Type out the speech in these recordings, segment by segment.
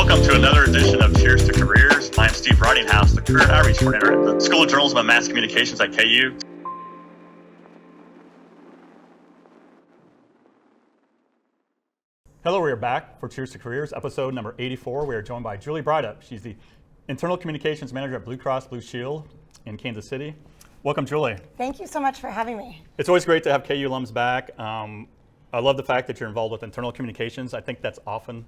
Welcome to another edition of Cheers to Careers. I'm Steve Breithaupt, the Career Outreach Coordinator at the School of Journalism and Mass Communications at KU. Hello, we are back for Cheers to Careers, episode number 84. We are joined by Julie Breithaupt. She's the Internal Communications Manager at Blue Cross Blue Shield in Kansas City. Welcome, Julie. Thank you so much for having me. It's always great to have KU alums back. I love the fact that you're involved with internal communications. I think that's often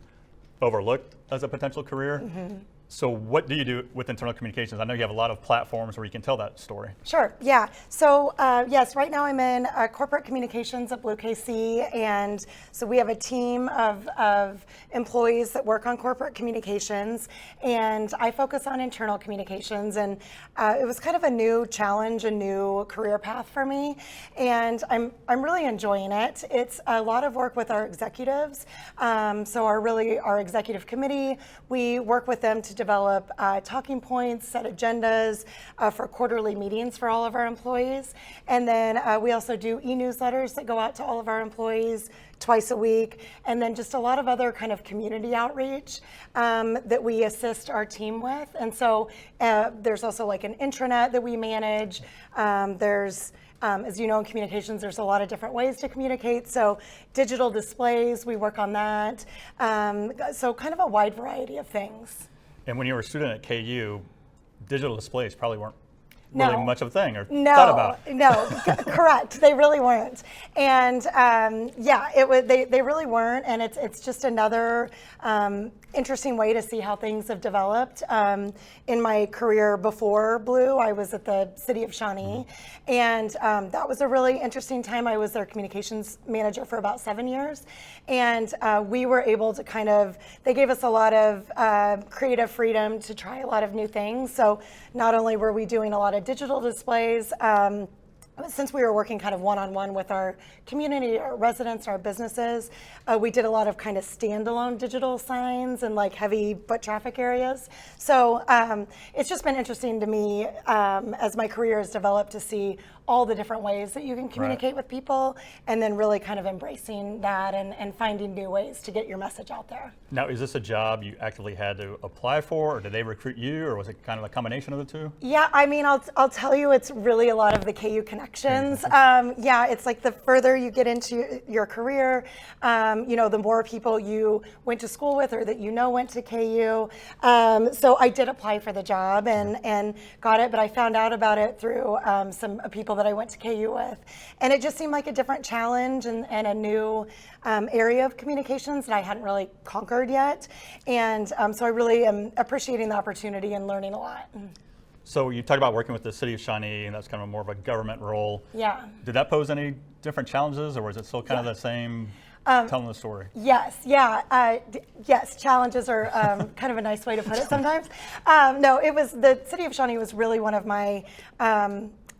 overlooked as a potential career. Mm-hmm. So what do you do with internal communications? I know you have a lot of platforms where you can tell that story. Sure, yeah. So yes, right now I'm in corporate communications at Blue KC, and so we have a team of employees that work on corporate communications, and I focus on internal communications, and it was kind of a new challenge, a new career path for me, and I'm really enjoying it. It's a lot of work with our executives, so our executive committee, we work with them to develop talking points, set agendas for quarterly meetings for all of our employees. And then we also do e-newsletters that go out to all of our employees twice a week. And then just a lot of other kind of community outreach that we assist our team with. And so there's also like an intranet that we manage. As you know, in communications, there's a lot of different ways to communicate. So digital displays, we work on that. So kind of a wide variety of things. And when you were a student at KU, digital displays probably weren't really much of a thing or no, thought about. No, correct. They really weren't. And they really weren't. And it's just another interesting way to see how things have developed. In my career before Blue, I was at the city of Shawnee, and that was a really interesting time. I was their communications manager for about 7 years, and we were able to they gave us a lot of creative freedom to try a lot of new things. So not only were we doing a lot of digital displays, since we were working kind of one-on-one with our community, our residents, our businesses, we did a lot of kind of standalone digital signs in like heavy foot traffic areas. So it's just been interesting to me as my career has developed to see all the different ways that you can communicate with people, and then really kind of embracing that and finding new ways to get your message out there. Now, is this a job you actively had to apply for, or did they recruit you, or was it kind of a combination of the two? Yeah, I mean, I'll tell you, it's really a lot of the KU connections. It's like the further you get into your career, the more people you went to school with or that went to KU. So I did apply for the job and got it, but I found out about it through some people that I went to KU with. And it just seemed like a different challenge and a new area of communications that I hadn't really conquered yet. And so I really am appreciating the opportunity and learning a lot. So you talked about working with the city of Shawnee, and that's kind of more of a government role. Yeah. Did that pose any different challenges, or was it still kind of the same telling the story? Yes, yes, challenges are kind of a nice way to put it sometimes. No, it was, the city of Shawnee was really one of my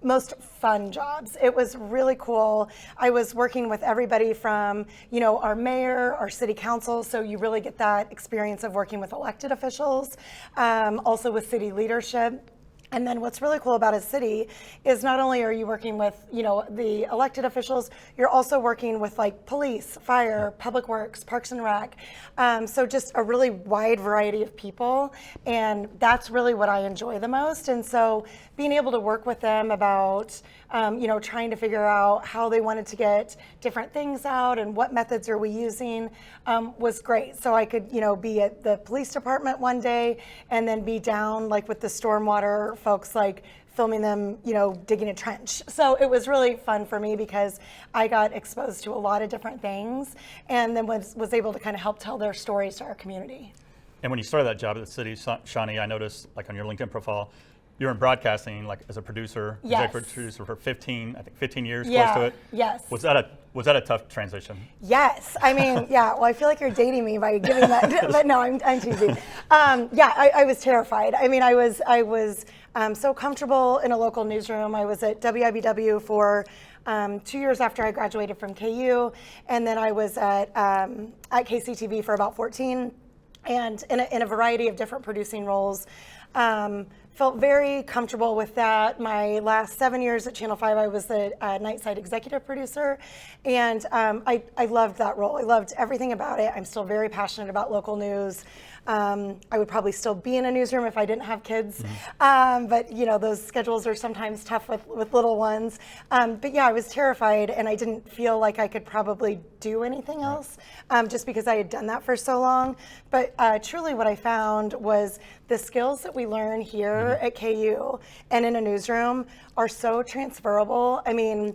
most fun jobs. It was really cool. I was working with everybody from, our mayor, our city council, so you really get that experience of working with elected officials, also with city leadership. And then what's really cool about a city is not only are you working with, the elected officials, you're also working with like police, fire, public works, parks and rec. So just a really wide variety of people. And that's really what I enjoy the most. And so being able to work with them about, trying to figure out how they wanted to get different things out and what methods are we using was great. So I could, be at the police department one day and then be down like with the stormwater folks, like filming them, digging a trench. So it was really fun for me because I got exposed to a lot of different things and then was able to kind of help tell their stories to our community. And when you started that job at the city of Shawnee, I noticed like on your LinkedIn profile, you were in broadcasting, like as a producer, executive producer for 15 years, close to it. Yes. Was that a tough transition? Yes. I mean, yeah. Well, I feel like you're dating me by giving that, but no, I'm teasing. I was terrified. I mean, I was so comfortable in a local newsroom. I was at WIBW for 2 years after I graduated from KU, and then I was at KCTV for about 14, and in a variety of different producing roles. felt very comfortable with that. My last 7 years at Channel 5, I was the Nightside executive producer, and I loved that role. I loved everything about it. I'm still very passionate about local news. I would probably still be in a newsroom if I didn't have kids, but those schedules are sometimes tough with little ones. But yeah, I was terrified, and I didn't feel like I could probably do anything else, just because I had done that for so long. But truly what I found was the skills that we learn here at KU and in a newsroom are so transferable. I mean,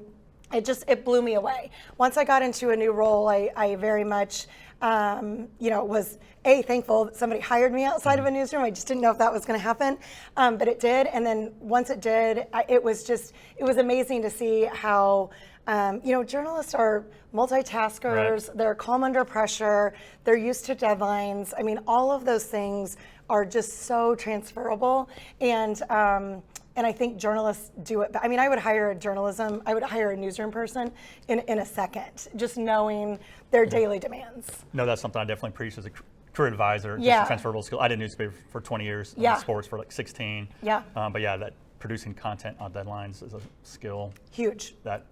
it blew me away. Once I got into a new role, I very much was thankful that somebody hired me outside of a newsroom. I just didn't know if that was going to happen, but it did. And then once it did, it was amazing to see how journalists are multitaskers. Right. They're calm under pressure. They're used to deadlines. I mean, all of those things are just so transferable. And I think journalists do it. I mean, I would hire a newsroom person in a second, just knowing their daily demands. No, that's something I definitely preach as a career advisor. Yeah. Just transferable skill. I did newspaper for 20 years. Yeah. Sports for like 16. Yeah. But yeah, that producing content on deadlines is a skill. Huge. That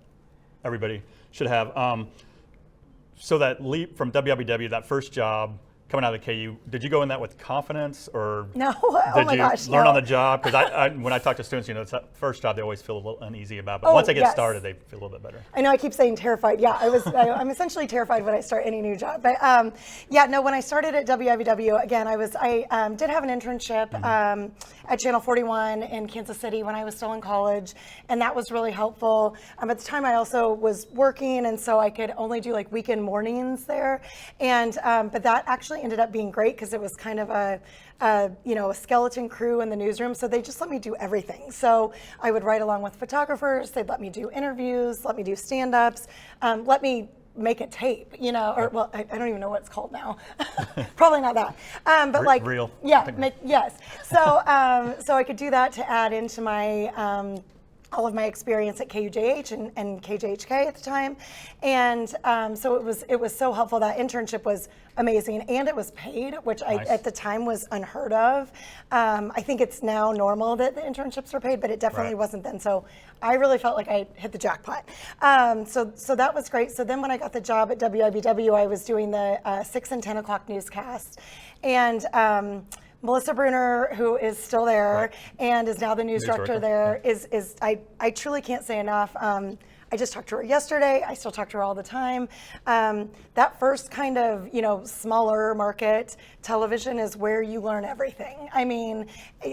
everybody should have. So that leap from WWW, that first job, coming out of the KU, did you go in that with confidence, or No, did my you gosh, learn no. on the job? Because when I talk to students, it's that first job they always feel a little uneasy about, but once they get yes. started, they feel a little bit better. I know I keep saying terrified. Yeah, I'm essentially terrified when I start any new job. But when I started at WWW, again, I did have an internship at Channel 41 in Kansas City when I was still in college, and that was really helpful. At the time, I also was working, and so I could only do like weekend mornings there. And but that actually ended up being great because it was kind of a skeleton crew in the newsroom, so they just let me do everything. So I would write along with photographers, they'd let me do interviews, let me do stand-ups, let me make a tape, I don't even know what it's called now. Probably not that. But like, Real. Yeah, yes. So I could do that to add into my all of my experience at KUJH and KJHK at the time. And so it was so helpful. That internship was amazing, and it was paid, which Nice. at the time was unheard of. I think it's now normal that the internships are paid, but it definitely Right. wasn't then. So I really felt like I hit the jackpot. So that was great. So then when I got the job at WIBW, I was doing the 6 and 10 o'clock newscast. And Melissa Bruner, who is still there Right. and is now the news director there, is I truly can't say enough. I just talked to her yesterday. I still talk to her all the time. That first kind of, smaller market television is where you learn everything. I mean,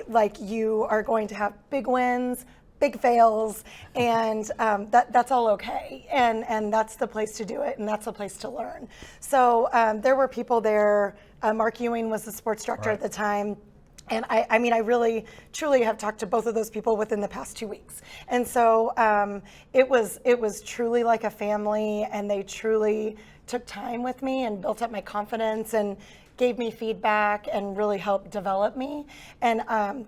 like, you are going to have big wins, big fails, and that's all okay. And that's the place to do it, and that's the place to learn. So there were people there. Mark Ewing was the sports director Right. at the time. And I mean, I really, truly have talked to both of those people within the past 2 weeks. And so it was truly like a family, and they truly took time with me and built up my confidence and gave me feedback and really helped develop me. And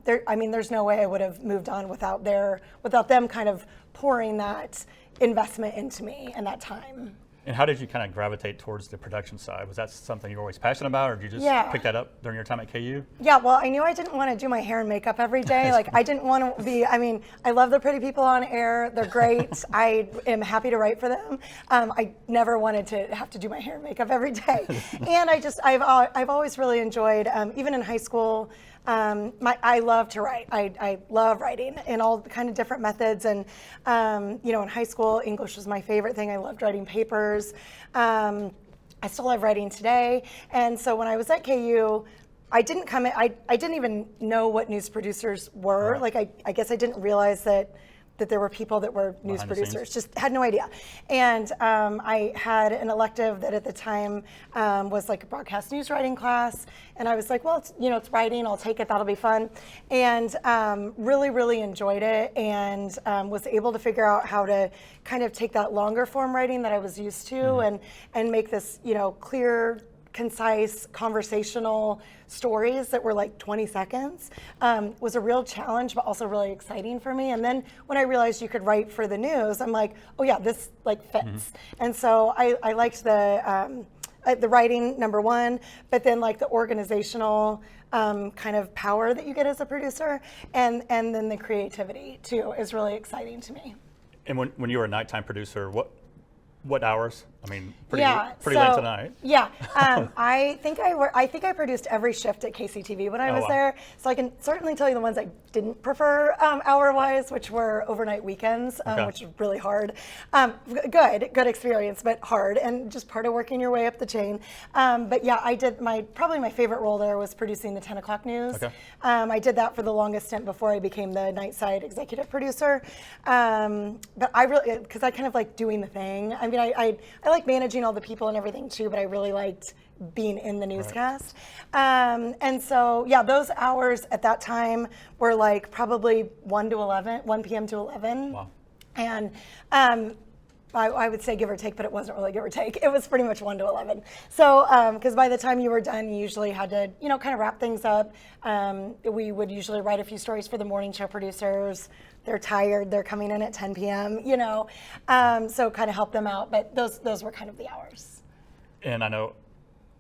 there's no way I would have moved on without them kind of pouring that investment into me and that time. And how did you kind of gravitate towards the production side? Was that something you were always passionate about, or did you just pick that up during your time at KU? Yeah, well, I knew I didn't want to do my hair and makeup every day. Like, I didn't want to be, I love the pretty people on air. They're great. I am happy to write for them. I never wanted to have to do my hair and makeup every day. And I've always really enjoyed, even in high school, I love to write. I love writing in all kind of different methods. And, in high school, English was my favorite thing. I loved writing papers. I still love writing today. And so when I was at KU, I didn't come in, I didn't even know what news producers were. Right. Like, I guess I didn't realize that there were people that were news Behind the scenes. producers. Just had no idea. And I had an elective that at the time was like a broadcast news writing class. And I was like, well, it's writing, I'll take it, that'll be fun. And really, really enjoyed it, and was able to figure out how to kind of take that longer form writing that I was used to and make this, clear, concise, conversational stories that were like 20 seconds was a real challenge, but also really exciting for me. And then when I realized you could write for the news, I'm like, oh yeah, this like fits. And so I liked the the writing, number one, but then like the organizational kind of power that you get as a producer, and then the creativity too is really exciting to me. And when you were a nighttime producer, what hours? I mean, pretty So, late tonight. Yeah, I think I produced every shift at KCTV when I was wow. there. So I can certainly tell you the ones I didn't prefer hour-wise, which were overnight weekends, Okay. which was really hard. Good experience, but hard, and just part of working your way up the chain. But yeah, I did probably my favorite role there was producing the 10 o'clock news. Okay. I did that for the longest stint before I became the Nightside executive producer. But I really, because I kind of like doing the thing. I mean, I like managing all the people and everything too, but I really liked being in the newscast. Right. And so, yeah, those hours at that time were like probably 1 p.m. to 11. Wow. And I would say give or take, but it wasn't really give or take. It was pretty much 1 to 11. So, because by the time you were done, you usually had to, kind of wrap things up. We would usually write a few stories for the morning show producers. They're tired, they're coming in at 10 p.m., so kind of help them out. But those were kind of the hours. And I know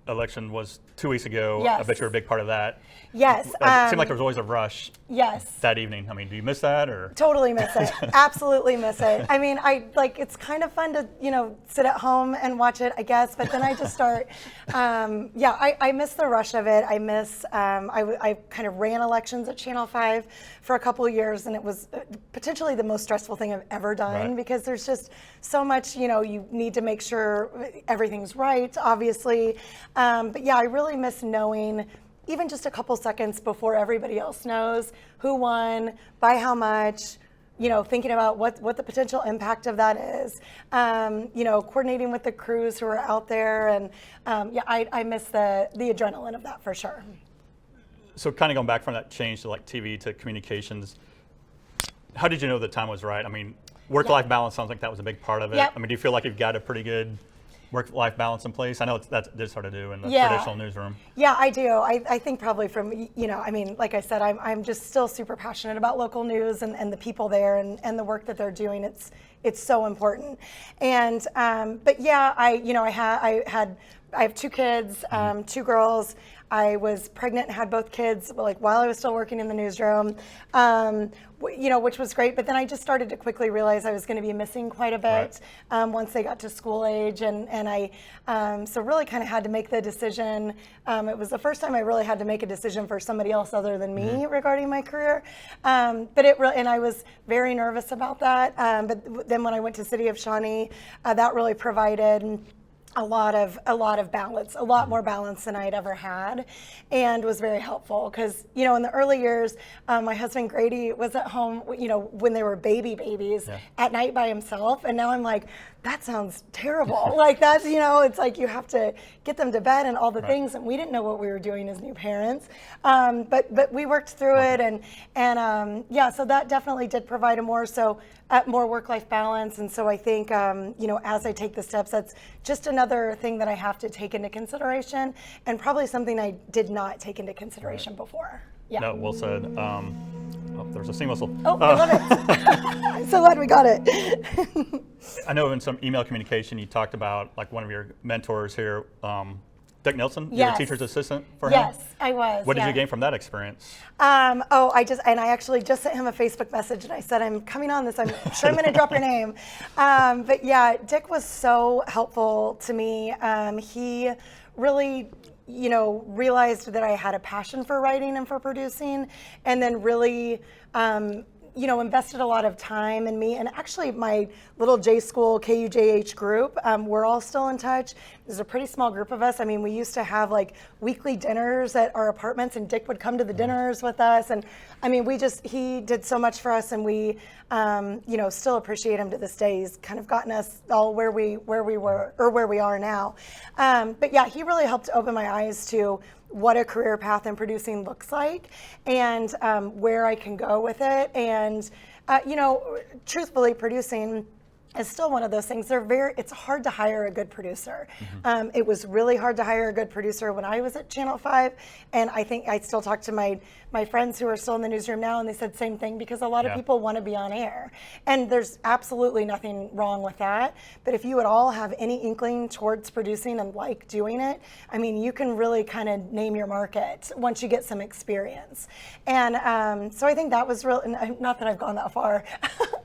election was 2 weeks ago. Yes. I bet you were a big part of that. Yes. It seemed like there was always a rush. Yes. That evening. I mean, do you miss that or? Totally miss it. Absolutely miss it. I mean, it's kind of fun to, sit at home and watch it, I guess, but then I just start, I miss the rush of it. I miss, I kind of ran elections at Channel 5 for a couple of years, and it was potentially the most stressful thing I've ever done, right. because there's just so much, you need to make sure everything's right, obviously. But yeah, I really miss knowing, even just a couple seconds before everybody else knows who won, by how much, thinking about what the potential impact of that is, coordinating with the crews who are out there. And I miss the adrenaline of that for sure. So kind of going back from that change to like TV to communications, how did you know the time was right? I mean, work-life balance sounds like that was a big part of it. Yep. I mean, do you feel like you've got a pretty good work-life balance in place? I know that's hard to do in the traditional newsroom. Yeah, I do. I think probably from, like I said, I'm just still super passionate about local news and the people there and the work that they're doing. It's so important. And, but yeah, I have 2 kids, 2 girls. I was pregnant and had both kids while I was still working in the newsroom, which was great. But then I just started to quickly realize I was going to be missing quite a bit once they got to school age, and I so really kind of had to make the decision. It was the first time I really had to make a decision for somebody else other than me regarding my career. But and I was very nervous about that. But then when I went to City of Shawnee, that really provided a lot of balance, a lot more balance than I had ever had, and was very helpful because, in the early years, my husband Grady was at home, when they were babies at night by himself. And now I'm like, that sounds terrible. That's, it's like you have to get them to bed and all the things. And we didn't know what we were doing as new parents. But we worked through it. And so that definitely did provide a more work-life balance. And so I think, as I take the steps, that's just another thing that I have to take into consideration, and probably something I did not take into consideration before. Yeah. No, well said. There's a steam whistle. Oh, I love it. I'm so glad we got it. I know in some email communication you talked about one of your mentors here, Dick Nelson. You were a teacher's assistant for him? Yes, I was. What did you gain from that experience? I actually just sent him a Facebook message and I said, I'm coming on this. I'm sure I'm going to drop your name. But yeah, Dick was so helpful to me. He really, realized that I had a passion for writing and for producing, and then really, invested a lot of time in me. And actually my little J School KUJH group, we're all still in touch. There's a pretty small group of us. I mean, we used to have weekly dinners at our apartments, and Dick would come to the dinners with us. And I mean, he did so much for us, and we, still appreciate him to this day. He's kind of gotten us all where we were, or where we are now. But yeah, he really helped open my eyes to what a career path in producing looks like, and where I can go with it. And, truthfully, producing is still one of those things. It's hard to hire a good producer. It was really hard to hire a good producer when I was at Channel 5, and I think I still talk to my friends who are still in the newsroom now, and they said the same thing, because a lot of people want to be on air. And there's absolutely nothing wrong with that. But if you at all have any inkling towards producing and like doing it, I mean, you can really kind of name your market once you get some experience. And so I think that was real, not that I've gone that far.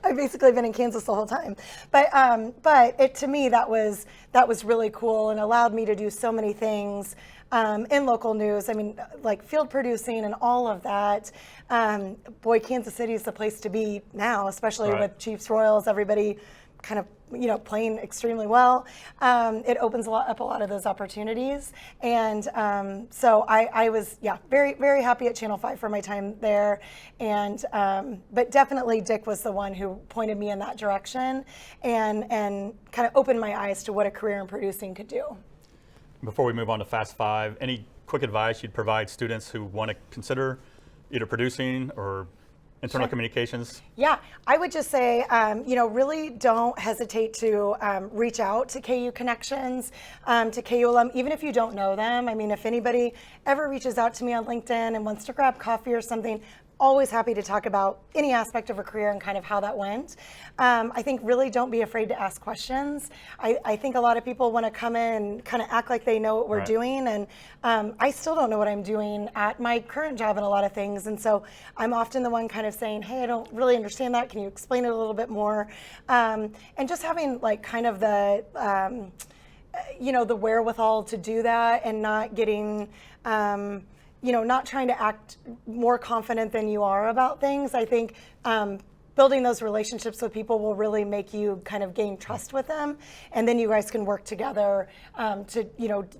I've basically been in Kansas the whole time. But to me, that was really cool and allowed me to do so many things in local news. I mean, like field producing and all of that. Boy, Kansas City is the place to be now, especially with Chiefs, Royals, everybody kind of playing extremely well. It opens up a lot of those opportunities. And so I was, very, very happy at Channel 5 for my time there. And but definitely Dick was the one who pointed me in that direction and kind of opened my eyes to what a career in producing could do. Before we move on to Fast 5, any quick advice you'd provide students who want to consider either producing or internal communications? Yeah, I would just say, really don't hesitate to reach out to KU Connections, to KU alum, even if you don't know them. I mean, if anybody ever reaches out to me on LinkedIn and wants to grab coffee or something, always happy to talk about any aspect of a career and kind of how that went. I think really don't be afraid to ask questions. I think a lot of people want to come in and kind of act like they know what we're doing, and I still don't know what I'm doing at my current job in a lot of things, and so I'm often the one kind of saying, hey, I don't really understand that, can you explain it a little bit more? And just having like kind of the the wherewithal to do that and not getting not trying to act more confident than you are about things. I think building those relationships with people will really make you kind of gain trust with them. And then you guys can work together to,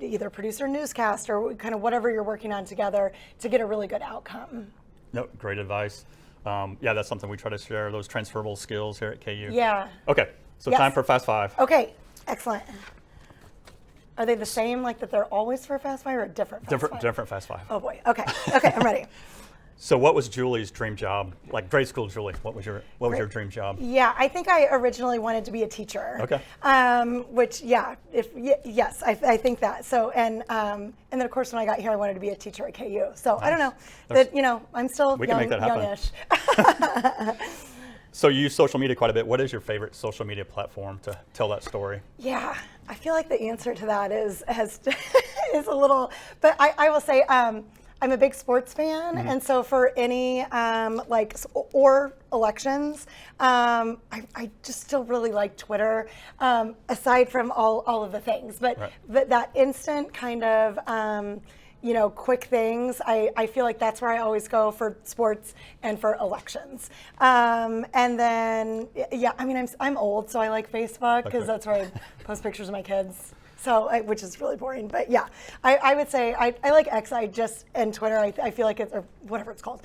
either produce or newscast or kind of whatever you're working on together to get a really good outcome. No, great advice. That's something we try to share, those transferable skills here at KU. Yeah. Okay, so time for Fast 5. Okay, excellent. Are they the same, like that they're always for Fast 5 or a different Fast 5? Different Fast 5. Oh boy, okay, I'm ready. So what was Julie's dream job? Like grade school Julie, what was your dream job? Yeah, I think I originally wanted to be a teacher. Okay. Which, yes, I think that. So, and then of course when I got here, I wanted to be a teacher at KU. So nice. I don't know, that, I'm still youngish. So you use social media quite a bit. What is your favorite social media platform to tell that story? Yeah, I feel like the answer to that is a little, but I will say I'm a big sports fan, and so for any or elections, I just still really like Twitter, aside from all of the things, but that instant kind of quick things. I feel like that's where I always go for sports and for elections. And then, I'm old, so I like Facebook because that's where I post pictures of my kids. So, which is really boring, but yeah, I would say I like X. And Twitter. I feel like it's, or whatever it's called,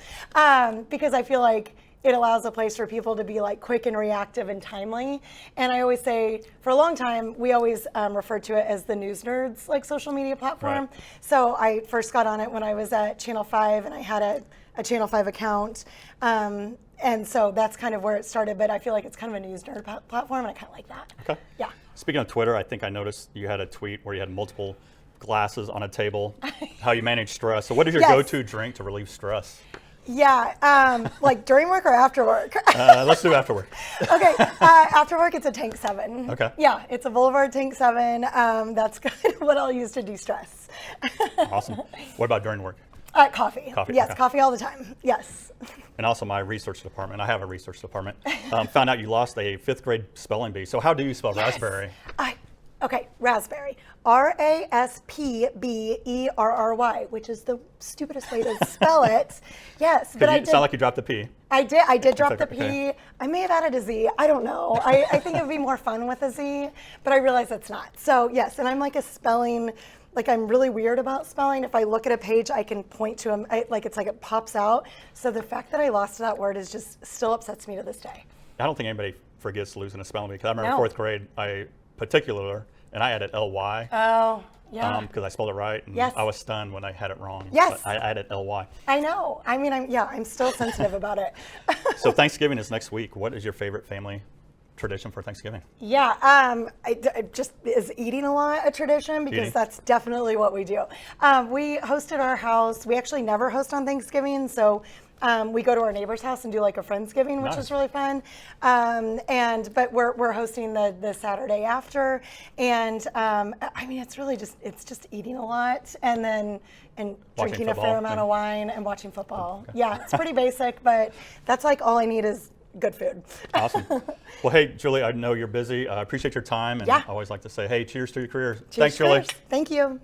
because I feel like it allows a place for people to be like quick and reactive and timely. And I always say, for a long time, we always referred to it as the news nerds social media platform. Right. So I first got on it when I was at Channel 5 and I had a Channel 5 account. And so that's kind of where it started, but I feel like it's kind of a news nerd platform and I kind of like that. Okay. Yeah. Speaking of Twitter, I think I noticed you had a tweet where you had multiple glasses on a table, how you manage stress. So what is your go-to drink to relieve stress? Yeah, like during work or after work? Let's do after work. Okay, after work it's a Tank 7. Okay. Yeah, it's a Boulevard Tank 7. That's kind of what I'll use to de-stress. Awesome. What about during work? Coffee. Coffee. Yes, okay. Coffee all the time. Yes. And also my research department. I have a research department. Found out you lost a 5th grade spelling bee. So how do you spell raspberry? Okay, raspberry. RASPBERRY, which is the stupidest way to spell it. Yes, but I did. Sound like you dropped the P. I did drop the P. Okay. I may have added a Z. I don't know. I think it would be more fun with a Z, but I realize it's not. So yes, and I'm like a spelling. Like I'm really weird about spelling. If I look at a page, I can point to them. It's like it pops out. So the fact that I lost that word is just still upsets me to this day. I don't think anybody forgets losing a spelling bee because I remember 4th grade, and I added LY. Oh, yeah. Because I spelled it right, and I was stunned when I had it wrong. Yes. But I added LY. I know. I mean, I'm still sensitive about it. So Thanksgiving is next week. What is your favorite family tradition for Thanksgiving? Yeah, is eating a lot a tradition because Eating. that's definitely what we do. We host at our house. We actually never host on Thanksgiving, so we go to our neighbor's house and do like a Friendsgiving, which Nice. is really fun. But we're hosting the Saturday after, and I mean it's really just eating a lot and then drinking a fair football, amount yeah. of wine and watching football. Yeah, it's pretty basic, but that's like all I need is good food. Awesome. Well, hey, Julie, I know you're busy. I appreciate your time, and Yeah. I always like to say, hey, cheers to your career. Cheers Thanks, Julie. first. Thank you.